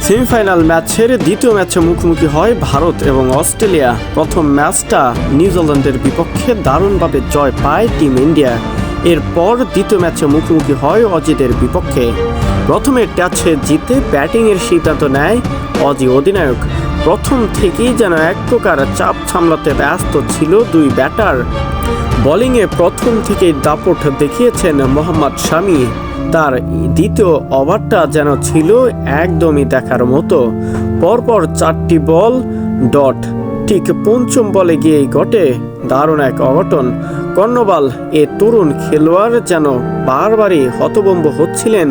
Semifinal ম্যাচের দ্বিতীয় ম্যাচে মুখোমুখি হয় ভারত এবং অস্ট্রেলিয়া। প্রথম ম্যাচটা নিউজিল্যান্ডের বিপক্ষে দারুণভাবে জয় পায় টিম ইন্ডিয়া। এরপর দ্বিতীয় ম্যাচে মুখোমুখি হয় অজিদের বিপক্ষে। প্রথমে ট্যাচে জিতে ব্যাটিংয়ের সিদ্ধান্ত নেয় অজি অধিনায়ক। প্রথম থেকেই যেন এক প্রকার চাপ সামলাতে ব্যস্ত ছিল দুই ব্যাটার। বোলিংয়ে প্রথম থেকেই দাপট দেখিয়েছেন মোহাম্মদ শামি। তার দ্বিতীয় ওভারটা যেন ছিল একদমই দেখার মতো। পরপর 4টি বল ডট, ঠিক পঞ্চম বলে গিয়েই ঘটে দারুণ এক অঘটন। কর্ণবাল এ তরুণ খেলোয়াড় যেন বারবারই হতভম্ব হচ্ছিলেন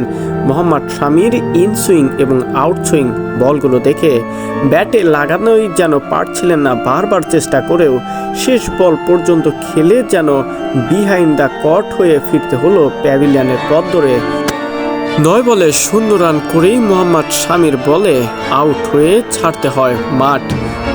মোহাম্মদ শামির ইনসুইং এবং আউটসুইং বলগুলো দেখে। ব্যাটে লাগানোই যেন পারছিলেন না, বারবার চেষ্টা করেও শেষ বল পর্যন্ত খেলে যেন বিহাইন্ড দ্য কট হয়ে ফিরতে হলো প্যাভিলিয়নের পথ ধরে। 9 বলে 0 রান করেই মোহাম্মদ শামির বলে আউট হয়ে ছাড়তে হয় মাঠ।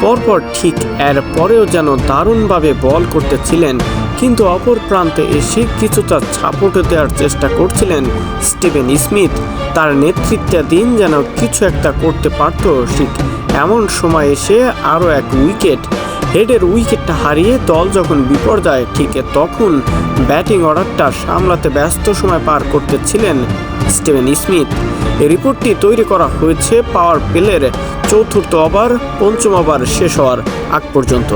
পরপর ঠিক এর পরেও যেন দারুণভাবে বল করতেছিলেন, কিন্তু অপর প্রান্তে এসে কিছুটা সাপোর্ট দেওয়ার চেষ্টা করছিলেন স্টিভেন স্মিথ। তার নেতৃত্বাধীন যেন কিছু একটা করতে পারত। ঠিক এমন সময় এসে আরও এক উইকেট। হেডের উইকেটটা হারিয়ে দল যখন বিপর্যয়, ঠিক তখন ব্যাটিং অর্ডারটা সামলাতে ব্যস্ত সময় পার করতেছিলেন স্টিভেন স্মিথ। এই রিপোর্টটি তৈরি করা হয়েছে পাওয়ার প্লের চতুর্থ ওভার, পঞ্চম ওভার শেষ হওয়ার আগ পর্যন্ত।